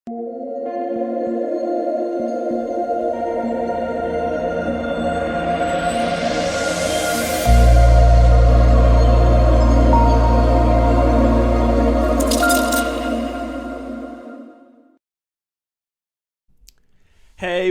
Hey,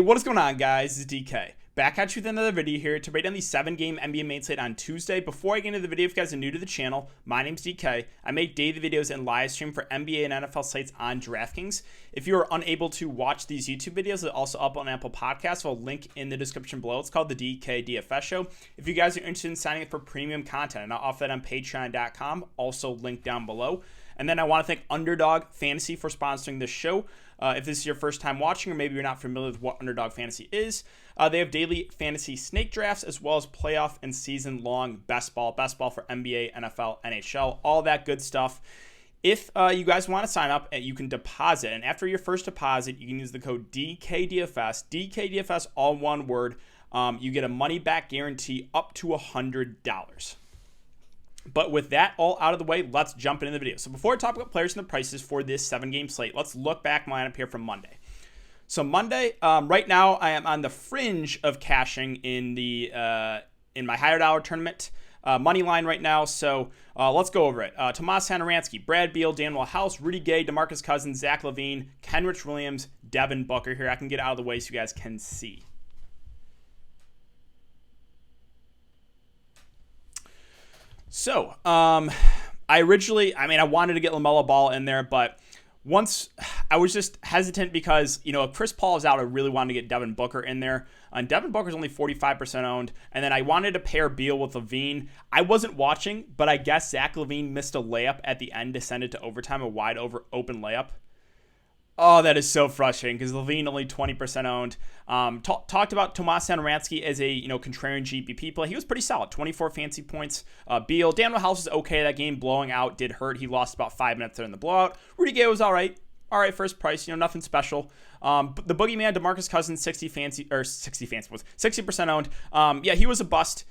what is going on, guys? This is DK. Back at you with another video here to break down the 7-game NBA main slate on Tuesday. Before I get into the video, if you guys are new to the channel, my name's DK. I make daily videos and live stream for NBA and NFL slates on Draftkings. If you are unable to watch these YouTube videos, they're also up on Apple Podcasts. I'll link in the description below. It's called the DKDFS Show. If you guys are interested in signing up for premium content, and I'll offer that on patreon.com, also linked down below. And then I want to thank Underdog Fantasy for sponsoring this show. If this is your first time watching, or maybe you're not familiar with what Underdog Fantasy is, they have daily fantasy snake drafts as well as playoff and season-long best ball for NBA, NFL, NHL, all that good stuff. If you guys want to sign up, you can deposit. And after your first deposit, you can use the code DKDFS. DKDFS, all one word. You get a money-back guarantee up to $100. But with that all out of the way, let's jump into the video. So before I talk about players and the prices for this 7-game slate, let's look back my lineup here from Monday. So Monday, right now I am on the fringe of cashing in the in my higher dollar tournament money line right now. So let's go over it. Tomas Satoransky, Brad Beal, Daniel House, Rudy Gay, DeMarcus Cousins, Zach LaVine, Kenrich Williams, Devin Booker. Here I can get out of the way so you guys can see. So, I wanted to get LaMelo Ball in there, but once I was just hesitant because, if Chris Paul is out, I really wanted to get Devin Booker in there. And Devin Booker's only 45% owned. And then I wanted to pair Beal with LaVine. I wasn't watching, but I guess Zach LaVine missed a layup at the end to send it to overtime, a wide open layup. Oh, that is so frustrating because LaVine only 20% owned. Talked about Tomas Satoransky as a contrarian GPP play. He was pretty solid, 24 fancy points. Beal, Daniel House was okay. That game blowing out did hurt. He lost about 5 minutes there in the blowout. Rudy Gay was all right first price. Nothing special. But the boogeyman, DeMarcus Cousins, 60% owned. He was a bust.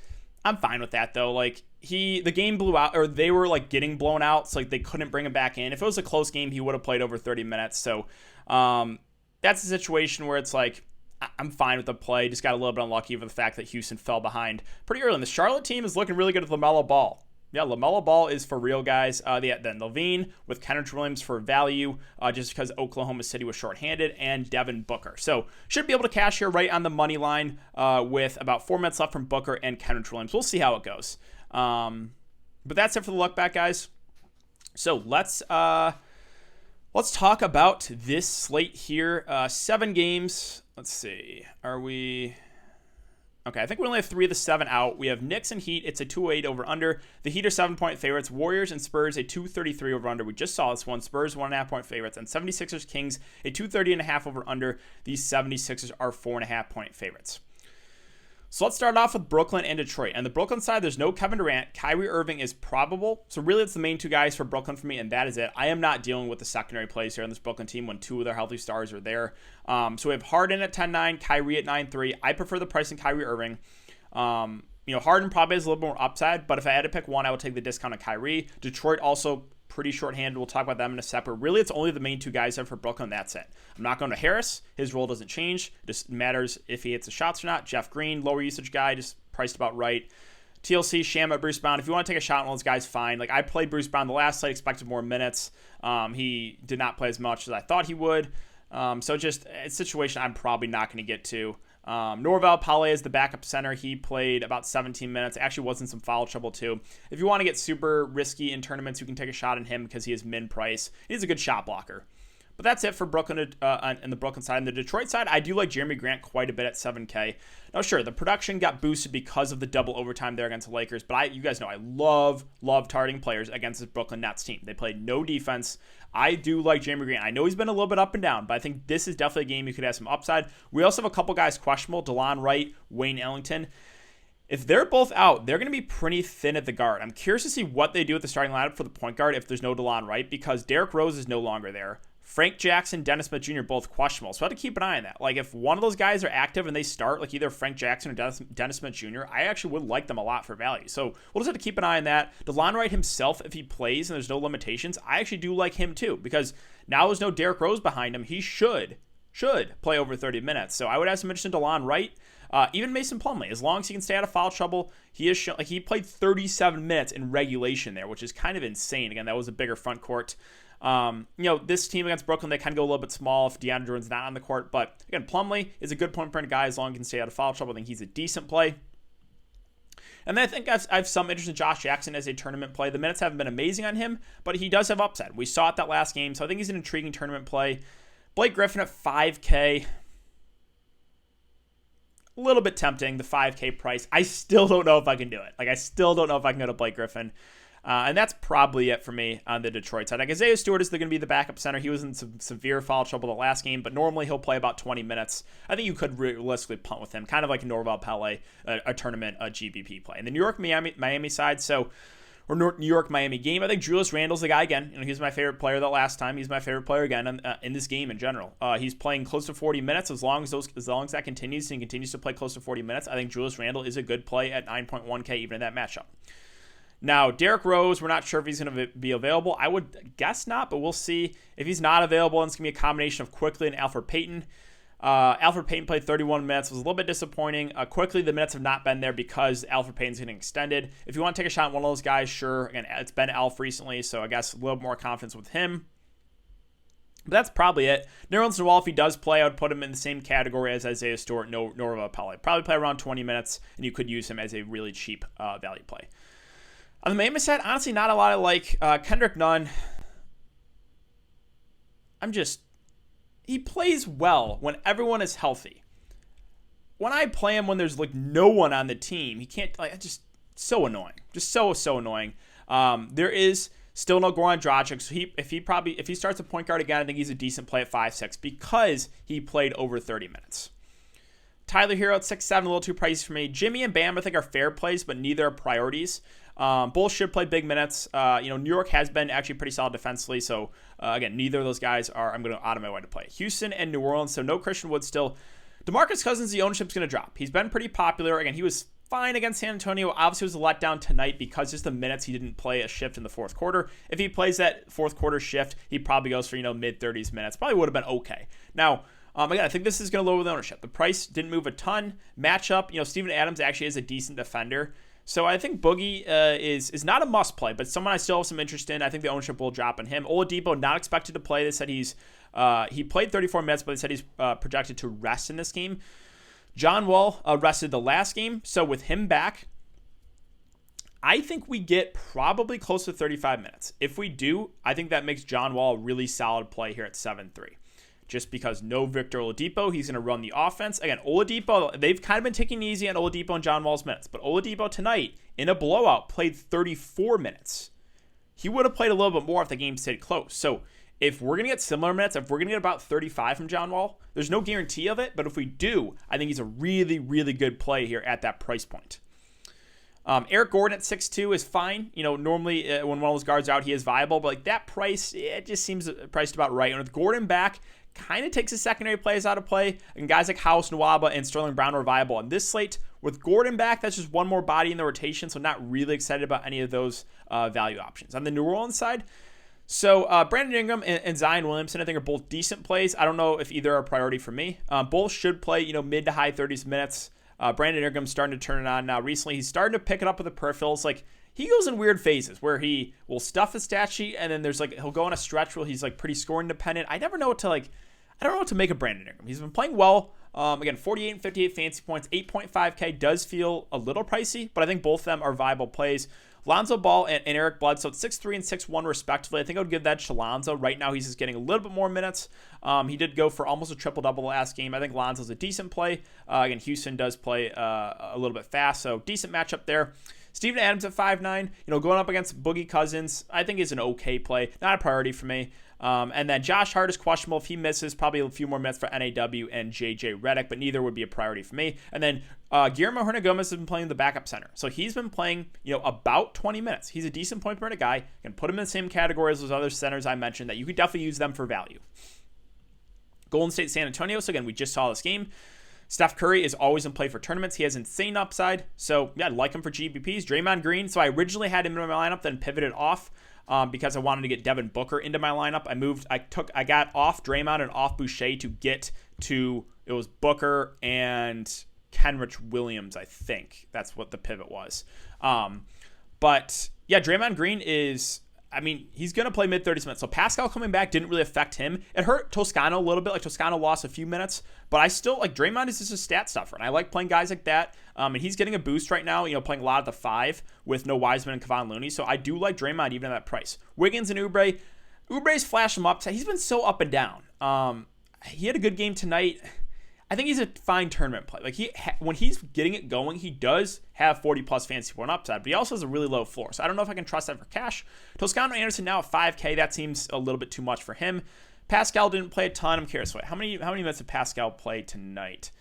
I'm fine with that though. The game blew out, or they were getting blown out, so they couldn't bring him back in. If it was a close game, he would have played over 30 minutes. So that's a situation where it's I'm fine with the play. Just got a little bit unlucky with the fact that Houston fell behind pretty early. And the Charlotte team is looking really good with LaMelo Ball. Yeah, LaMelo Ball is for real, guys. Then LaVine with Kenrich Williams for value, just because Oklahoma City was shorthanded, and Devin Booker. So should be able to cash here right on the money line with about 4 minutes left from Booker and Kenrich Williams. We'll see how it goes. But that's it for the look back, guys. So let's talk about this slate here. 7 games. Let's see. Okay, I think we only have 3 of the 7 out. We have Knicks and Heat. It's a 208 over under. The Heat are 7-point favorites. Warriors and Spurs, a 233 over under. We just saw this one. Spurs 1.5-point favorites. And 76ers Kings, a 230.5 over under. These 76ers are 4.5-point favorites. So let's start off with Brooklyn and Detroit. And the Brooklyn side, there's no Kevin Durant. Kyrie Irving is probable. So really, it's the main 2 guys for Brooklyn for me, and that is it. I am not dealing with the secondary plays here on this Brooklyn team when 2 of their healthy stars are there. So we have Harden at 10.9, Kyrie at 9.3. I prefer the price in Kyrie Irving. Harden probably has a little more upside, but if I had to pick one, I would take the discount on Kyrie. Detroit also pretty shorthanded. We'll talk about them in a second. Really, it's only the main 2 guys there for Brooklyn. That's it. I'm not going to Harris. His role doesn't change. It just matters if he hits the shots or not. Jeff Green, lower usage guy, just priced about right. TLC, Sham at Bruce Brown. If you want to take a shot on those guys, fine. I played Bruce Brown the last slate, expected more minutes. He did not play as much as I thought he would. So just a situation I'm probably not going to get to. Norvel Pale is the backup center. He played about 17 minutes. Actually was in some foul trouble too. If you want to get super risky in tournaments, you can take a shot on him because he is min price. He's a good shot blocker. But that's it for Brooklyn and the Brooklyn side. And the Detroit side, I do like Jeremy Grant quite a bit at 7K. Now, sure, the production got boosted because of the double overtime there against the Lakers. But you guys know I love targeting players against this Brooklyn Nets team. They played no defense. I do like Jeremy Grant. I know he's been a little bit up and down, but I think this is definitely a game you could have some upside. We also have a couple guys questionable, DeLon Wright, Wayne Ellington. If they're both out, they're going to be pretty thin at the guard. I'm curious to see what they do with the starting lineup for the point guard if there's no DeLon Wright, because Derrick Rose is no longer there. Frank Jackson, Dennis Smith Jr. both questionable. So I have to keep an eye on that. If one of those guys are active and they start, either Frank Jackson or Dennis Smith Jr., I actually would like them a lot for value. So we'll just have to keep an eye on that. DeLon Wright himself, if he plays and there's no limitations, I actually do like him too, because Now there's no Derrick Rose behind him. He should play over 30 minutes. So I would have some interest in DeLon Wright, even Mason Plumlee. As long as he can stay out of foul trouble, he has shown, like, he played 37 minutes in regulation there, which is kind of insane. Again, that was a bigger front court. This team against Brooklyn, they kind of go a little bit small if DeAndre Jordan's not on the court. But again, Plumlee is a good point per guy as long as he can stay out of foul trouble. I think he's a decent play. And then I think I have some interest in Josh Jackson as a tournament play. The minutes haven't been amazing on him, but he does have upside. We saw it that last game, so I think he's an intriguing tournament play. Blake Griffin at 5K. A little bit tempting, the 5K price. I still don't know if I can do it. I still don't know if I can go to Blake Griffin. And that's probably it for me on the Detroit side. Isaiah Stewart is going to be the backup center. He was in some severe foul trouble the last game, but normally he'll play about 20 minutes. I think you could realistically punt with him, kind of like Norval Pele, a tournament, a GBP play. And the New York-Miami side, or New York-Miami game, I think Julius Randle's the guy again. He was my favorite player the last time. He's my favorite player again in this game in general. He's playing close to 40 minutes. As long as that continues and he continues to play close to 40 minutes, I think Julius Randle is a good play at 9.1K even in that matchup. Now, Derrick Rose, we're not sure if he's going to be available. I would guess not, but we'll see. If he's not available, it's going to be a combination of Quickly and Alfred Payton. Alfred Payton played 31 minutes. It was a little bit disappointing. Quickly, the minutes have not been there because Alfred Payton's getting extended. If you want to take a shot at one of those guys, sure. Again, it's been Alf recently, so I guess a little more confidence with him. But that's probably it. Nerlens Noel, if he does play, I would put him in the same category as Isaiah Stewart, Norval Pele. Probably play around 20 minutes, and you could use him as a really cheap value play. On the Miami side, honestly, not a lot of Kendrick Nunn. He plays well when everyone is healthy. When I play him when there's no one on the team, he can't, just so annoying. Just so annoying. There is still no Goran Dragic, so if he starts a point guard again, I think he's a decent play at 5-6 because he played over 30 minutes. Tyler Hero at 6-7, a little too pricey for me. Jimmy and Bam, I think, are fair plays, but neither are priorities. Both should play big minutes. New York has been actually pretty solid defensively, so again, neither of those guys I'm going to out of my way to play. Houston and New Orleans, so no Christian Wood still. DeMarcus Cousins, the ownership's going to drop. He's been pretty popular. Again, he was fine against San Antonio. Obviously, it was a letdown tonight because just the minutes he didn't play a shift in the fourth quarter. If he plays that fourth quarter shift, he probably goes for mid-30s minutes. Probably would have been okay. Now, again, I think this is going to lower the ownership. The price didn't move a ton. Matchup, Steven Adams actually is a decent defender. So I think Boogie is not a must play, but someone I still have some interest in. I think the ownership will drop on him. Oladipo not expected to play. They said he played 34 minutes, but they said he's projected to rest in this game. John Wall rested the last game, so with him back, I think we get probably close to 35 minutes. If we do, I think that makes John Wall a really solid play here at 7-3. Just because no Victor Oladipo, he's going to run the offense. Again, Oladipo, they've kind of been taking it easy on Oladipo and John Wall's minutes. But Oladipo tonight, in a blowout, played 34 minutes. He would have played a little bit more if the game stayed close. So if we're going to get similar minutes, if we're going to get about 35 from John Wall, there's no guarantee of it. But if we do, I think he's a really, really good play here at that price point. Eric Gordon at 6'2 is fine. Normally when one of those guards are out, he is viable. But that price, it just seems priced about right. And with Gordon back, kind of takes his secondary plays out of play, and guys like House, Nwaba, and Sterling Brown are viable on this slate. With Gordon back, that's just one more body in the rotation, so not really excited about any of those value options. On the New Orleans side, so Brandon Ingram and Zion Williamson, I think, are both decent plays. I don't know if either are a priority for me. Both should play, mid to high 30s minutes. Brandon Ingram's starting to turn it on now. Recently, he's starting to pick it up with the peripherals. He goes in weird phases where he will stuff his stat sheet, and then he'll go on a stretch where he's pretty scoring dependent. I never know what to I don't know what to make of Brandon Ingram. He's been playing well. Again, 48 and 58 fantasy points, 8.5K does feel a little pricey, but I think both of them are viable plays. Lonzo Ball and Eric Bledsoe at 6'3 and 6'1 respectively. I think I would give that to Lonzo. Right now, he's just getting a little bit more minutes. He did go for almost a triple-double last game. I think Lonzo's a decent play. Again, Houston does play a little bit fast, so decent matchup there. Steven Adams at 5'9", going up against Boogie Cousins, I think is an okay play. Not a priority for me. And then Josh Hart is questionable. If he misses, probably a few more minutes for NAW and JJ Redick, but neither would be a priority for me. And then Guillermo Hernangomez has been playing the backup center. So he's been playing, about 20 minutes. He's a decent point per minute guy. You can put him in the same category as those other centers I mentioned that you could definitely use them for value. Golden State San Antonio. So again, we just saw this game. Steph Curry is always in play for tournaments. He has insane upside. So yeah, I'd like him for GPPs. Draymond Green. So I originally had him in my lineup, then pivoted off. because I wanted to get Devin Booker into my lineup. I got off Draymond and off Boucher to get to, it was Booker and Kenrich Williams, I think. That's what the pivot was. But yeah, Draymond Green is, he's going to play mid-30s minutes. So Pascal coming back didn't really affect him. It hurt Toscano a little bit. Like, Toscano lost a few minutes. But I still, Draymond is just a stat stuffer. And I like playing guys like that. And he's getting a boost right now, playing a lot of the 5 with no Wiseman and Kevon Looney. So I do like Draymond even at that price. Wiggins and Oubre. Oubre's flashed him up. He's been so up and down. He had a good game tonight. I think he's a fine tournament play. When he's getting it going, he does have 40-plus fantasy point upside, but he also has a really low floor. So I don't know if I can trust that for cash. Toscano Anderson now at 5K. That seems a little bit too much for him. Pascal didn't play a ton. I'm curious, how many minutes did Pascal play tonight?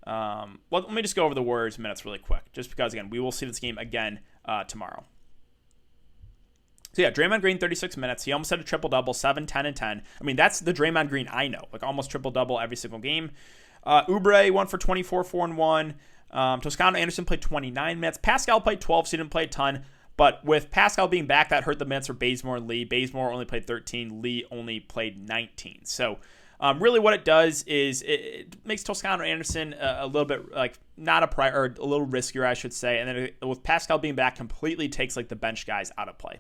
Let me just go over the Warriors minutes really quick, just because, again, we will see this game again tomorrow. So yeah, Draymond Green, 36 minutes. He almost had a triple-double, 7, 10, and 10. That's the Draymond Green I know, almost triple-double every single game. Oubre went for 24, 4, and 1. Toscano Anderson played 29 minutes. Pascal played 12, so he didn't play a ton. But with Pascal being back, that hurt the minutes for Bazemore and Lee. Bazemore only played 13. Lee only played 19. So really what it does is it makes Toscano Anderson a little bit not a prior, or a little riskier, I should say. And then with Pascal being back, completely takes the bench guys out of play.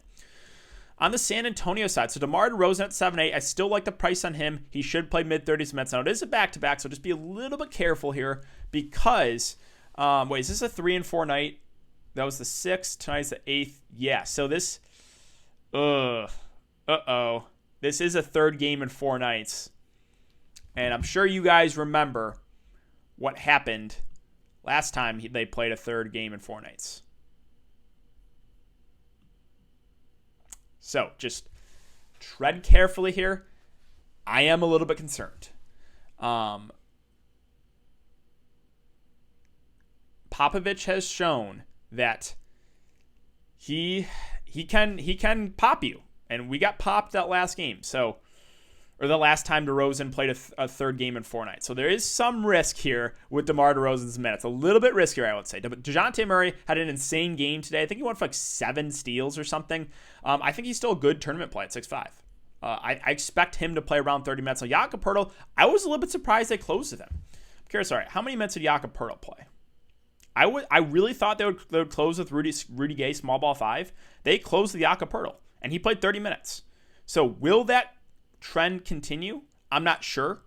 On the San Antonio side, so DeMar DeRozan at 7-8. I still like the price on him. He should play mid-30s minutes. Now, it is a back-to-back, so just be a little bit careful here because, is this a 3 and 4 night? That was the 6th. Tonight's the 8th. Yeah, so this, this is a third game in 4 nights. And I'm sure you guys remember what happened last time they played a third game in 4 nights. So just tread carefully here. I am a little bit concerned. Popovich has shown that he can pop you, and we got popped that last game. So, or the last time DeRozan played a third game in 4 nights. So there is some risk here with DeMar DeRozan's minutes. A little bit riskier, I would say. DeJounte Murray had an insane game today. I think he went for 7 steals or something. I think he's still a good tournament play at 6'5". I expect him to play around 30 minutes. So Jakob Poeltl, I was a little bit surprised they closed with him. I'm curious, all right, how many minutes did Jakob Poeltl play? I really thought they would close with Rudy Gay, small ball 5. They closed with Jakob Poeltl, and he played 30 minutes. So will that trend continue? I'm not sure.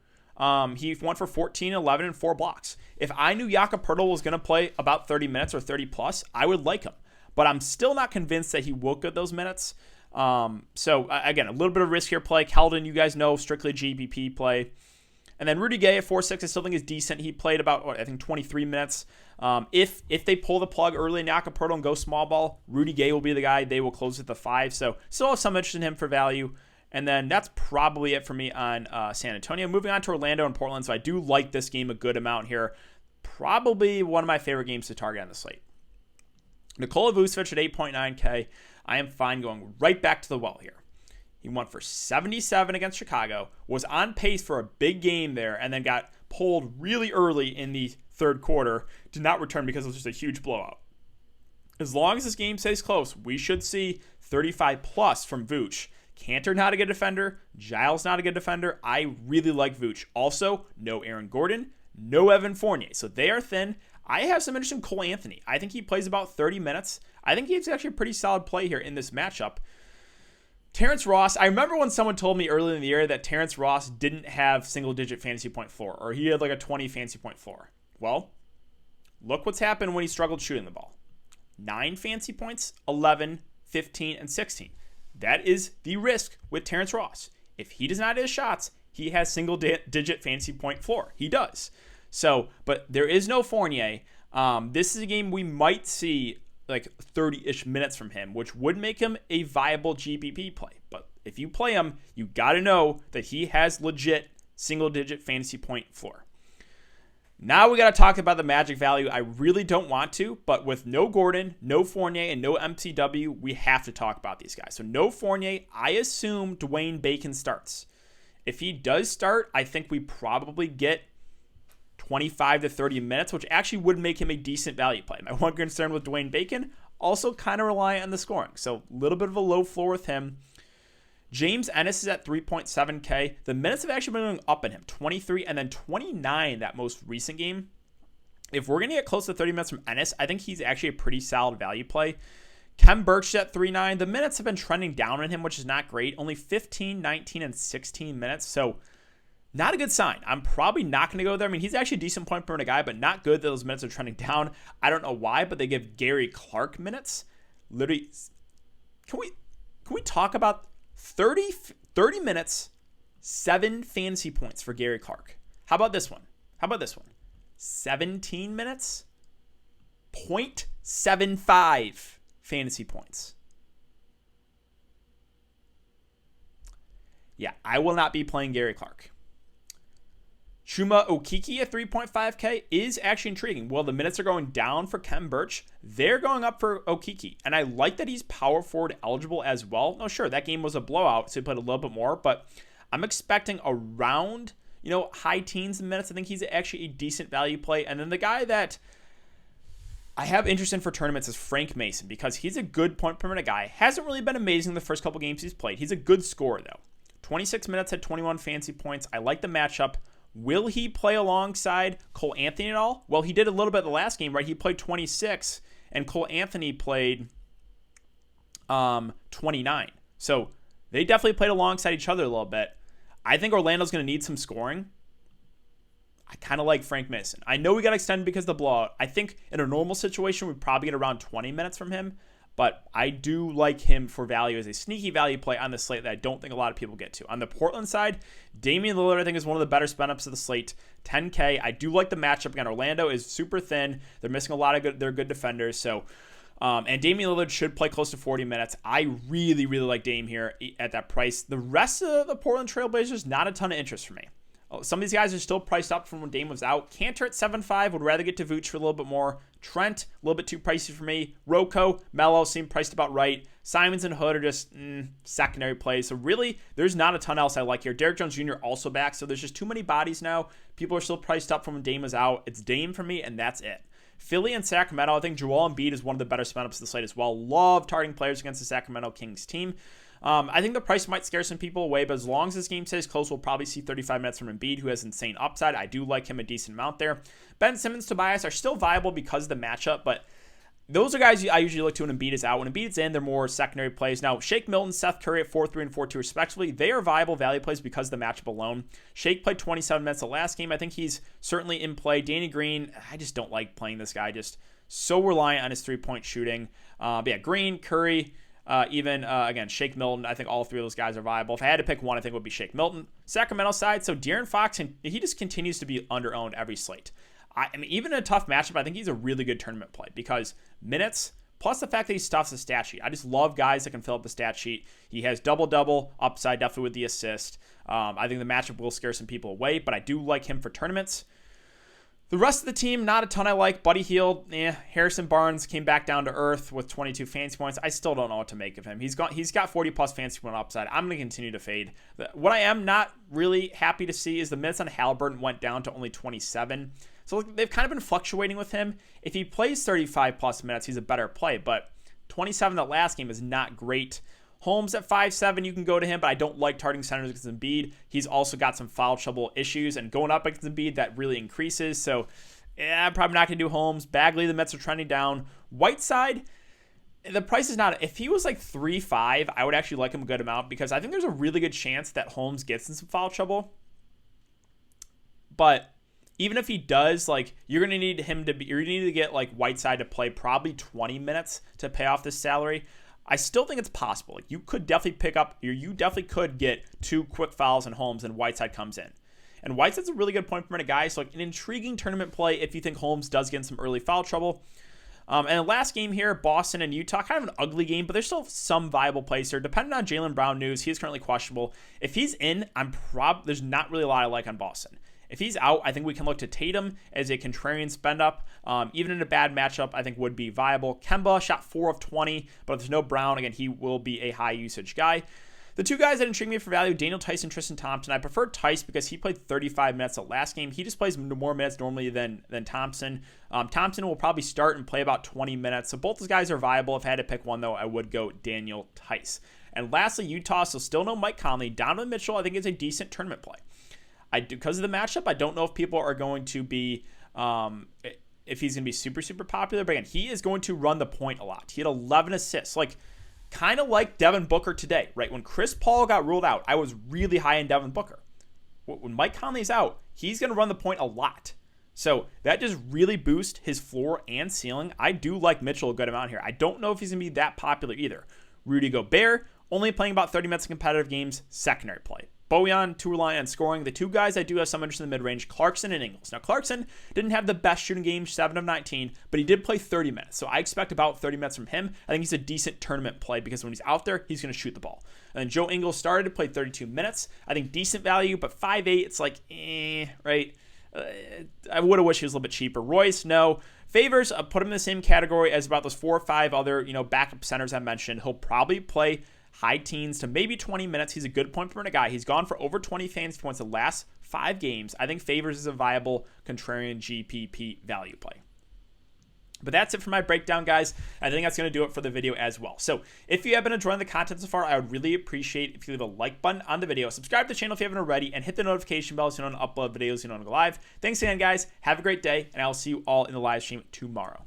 He went for 14, 11, and 4 blocks. If I knew Jakob Poeltl was going to play about 30 minutes or 30 plus, I would like him. But I'm still not convinced that he will get those minutes. So again, a little bit of riskier play. Keldon, you guys know, strictly GPP play. And then Rudy Gay at 4.6, I still think is decent. He played about, 23 minutes. If they pull the plug early in Jakob Poeltl and go small ball, Rudy Gay will be the guy. They will close at the 5. So still have some interest in him for value. And then that's probably it for me on San Antonio. Moving on to Orlando and Portland. So I do like this game a good amount here. Probably one of my favorite games to target on the slate. Nikola Vucevic at 8.9K. I am fine going right back to the well here. He went for 77 against Chicago, was on pace for a big game there, and then got pulled really early in the third quarter. Did not return because it was just a huge blowout. As long as this game stays close, we should see 35 plus from Vooch. Cantor not a good defender. Giles not a good defender. I really like Vooch. Also, no Aaron Gordon, no Evan Fournier. So they are thin. I have some interest in Cole Anthony. I think he plays about 30 minutes. I think he's actually a pretty solid play here in this matchup. Terrence Ross, I remember when someone told me earlier in the year that Terrence Ross didn't have single-digit fantasy point floor, or he had a 20 fantasy point floor. Well, look what's happened when he struggled shooting the ball. 9 fantasy points, 11, 15, and 16. That is the risk with Terrence Ross. If he does not hit his shots, he has single-digit fantasy point floor. He does. So, but there is no Fournier. This is a game we might see 30-ish minutes from him, which would make him a viable GPP play. But if you play him, you got to know that he has legit single-digit fantasy point floor. Now we got to talk about the Magic value. I really don't want to, but with no Gordon, no Fournier, and no MCW, we have to talk about these guys. So no Fournier, I assume Dwayne Bacon starts. If he does start, I think we probably get 25 to 30 minutes, which actually would make him a decent value play. My one concern with Dwayne Bacon, also kind of reliant on the scoring. So a little bit of a low floor with him. James Ennis is at 3.7K. The minutes have actually been going up in him, 23 and then 29 that most recent game. If we're going to get close to 30 minutes from Ennis, I think he's actually a pretty solid value play. Kem Birch at 3.9. The minutes have been trending down on him, which is not great. Only 15, 19, and 16 minutes. So not a good sign. I'm probably not going to go there. I mean, he's actually a decent point per minute guy, but not good that those minutes are trending down. I don't know why, but they give Gary Clark minutes. Literally, can we talk about 30 minutes, 7 fantasy points for Gary Clark? How about this one? 17 minutes, 0.75 fantasy points. Yeah, I will not be playing Gary Clark. Chuma Okeke at 3.5K is actually intriguing. Well, the minutes are going down for Kem Birch. They're going up for Okeke. And I like that he's power forward eligible as well. No, sure, that game was a blowout, so he played a little bit more. But I'm expecting around, high teens in minutes. I think he's actually a decent value play. And then the guy that I have interest in for tournaments is Frank Mason, because he's a good point per minute guy. Hasn't really been amazing the first couple games he's played. He's a good scorer, though. 26 minutes at 21 fantasy points. I like the matchup. Will he play alongside Cole Anthony at all? Well, he did a little bit the last game, right? He played 26, and Cole Anthony played 29. So they definitely played alongside each other a little bit. I think Orlando's going to need some scoring. I kind of like Frank Mason. I know we got extended because of the blowout. I think in a normal situation, we'd probably get around 20 minutes from him. But I do like him for value as a sneaky value play on the slate that I don't think a lot of people get to. On the Portland side, Damian Lillard, I think, is one of the better spend-ups of the slate. 10K. I do like the matchup. Again, Orlando is super thin. They're missing a lot of their good defenders. So, and Damian Lillard should play close to 40 minutes. I really, really like Dame here at that price. The rest of the Portland Trailblazers, not a ton of interest for me. Some of these guys are still priced up from when Dame was out. Cantor at 7.5. Would rather get to Vooch for a little bit more. Trent, a little bit too pricey for me. Rocco, Melo seem priced about right. Simons and Hood are just secondary plays. So really, there's not a ton else I like here. Derrick Jones Jr. also back. So there's just too many bodies now. People are still priced up from when Dame was out. It's Dame for me, and that's it. Philly and Sacramento, I think Joel Embiid is one of the better spin-ups of the slate as well. Love targeting players against the Sacramento Kings team. I think the price might scare some people away, but as long as this game stays close, we'll probably see 35 minutes from Embiid, who has insane upside. I do like him a decent amount there. Ben Simmons, Tobias are still viable because of the matchup, but those are guys I usually look to when Embiid is out. When Embiid's in, they're more secondary plays. Now, Shake Milton, Seth Curry at 4.3 and 4.2 respectively, they are viable value plays because of the matchup alone. Shake played 27 minutes the last game. I think he's certainly in play. Danny Green, I just don't like playing this guy. Just so reliant on his three-point shooting. But yeah, Green, Curry, again, Shake Milton, I think all three of those guys are viable. If I had to pick one, I think it would be Shake Milton. Sacramento side, so De'Aaron Fox, he just continues to be under-owned every slate. I mean, even in a tough matchup, I think he's a really good tournament play because minutes, plus the fact that he stuffs the stat sheet. I just love guys that can fill up the stat sheet. He has double-double upside, definitely with the assist. I think the matchup will scare some people away, but I do like him for tournaments. The rest of the team, not a ton I like. Buddy Hield, Harrison Barnes came back down to earth with 22 fantasy points. I still don't know what to make of him. He's got 40-plus fantasy point upside. I'm going to continue to fade. What I am not really happy to see is the minutes on Halliburton went down to only 27. So they've kind of been fluctuating with him. If he plays 35-plus minutes, he's a better play. But 27 that last game is not great. Holmes at 5.7, you can go to him, but I don't like targeting centers against Embiid. He's also got some foul trouble issues, and going up against Embiid, that really increases. So, I'm probably not going to do Holmes. Bagley, the Mets are trending down. Whiteside, the price is not... If he was like 3.5, I would actually like him a good amount because I think there's a really good chance that Holmes gets in some foul trouble. But even if he does, you're going to need you're going to need to get Whiteside to play probably 20 minutes to pay off this salary. I still think it's possible. You could definitely you definitely could get 2 quick fouls and Holmes and Whiteside comes in. And Whiteside's a really good point per minute guy, so an intriguing tournament play if you think Holmes does get in some early foul trouble. And the last game here, Boston and Utah, kind of an ugly game, but there's still some viable plays here. Depending on Jaylen Brown news, he is currently questionable. If he's in, there's not really a lot I like on Boston. If he's out, I think we can look to Tatum as a contrarian spend-up. Even in a bad matchup, I think would be viable. Kemba shot 4 of 20, but if there's no Brown, again, he will be a high-usage guy. The two guys that intrigue me for value, Daniel Tice and Tristan Thompson. I prefer Tice because he played 35 minutes the last game. He just plays more minutes normally than Thompson. Thompson will probably start and play about 20 minutes. So both those guys are viable. If I had to pick one, though, I would go Daniel Tice. And lastly, Utah, so still no Mike Conley. Donovan Mitchell, I think, is a decent tournament play. Because of the matchup, I don't know if people are going to be, if he's going to be super, super popular. But again, he is going to run the point a lot. He had 11 assists, kind of like Devin Booker today, right? When Chris Paul got ruled out, I was really high in Devin Booker. When Mike Conley's out, he's going to run the point a lot. So that just really boosts his floor and ceiling. I do like Mitchell a good amount here. I don't know if he's going to be that popular either. Rudy Gobert, only playing about 30 minutes in competitive games, secondary play. Bojan, too reliant on scoring. The two guys I do have some interest in the mid-range, Clarkson and Ingles. Now, Clarkson didn't have the best shooting game, 7 of 19, but he did play 30 minutes. So I expect about 30 minutes from him. I think he's a decent tournament play because when he's out there, he's going to shoot the ball. And then Joe Ingles started to play 32 minutes. I think decent value, but 5'8", it's right? I would have wished he was a little bit cheaper. Royce, no. Favors, put him in the same category as about those 4 or 5 other, backup centers I mentioned. He'll probably play high teens to maybe 20 minutes. He's a good point per minute guy. He's gone for over 20 fantasy points the last 5 games. I think Favors is a viable contrarian GPP value play. But that's it for my breakdown, guys. I think that's going to do it for the video as well. So if you have been enjoying the content so far, I would really appreciate if you leave a like button on the video, subscribe to the channel if you haven't already, and hit the notification bell so you don't upload videos, you don't go live. Thanks again, guys. Have a great day, and I'll see you all in the live stream tomorrow.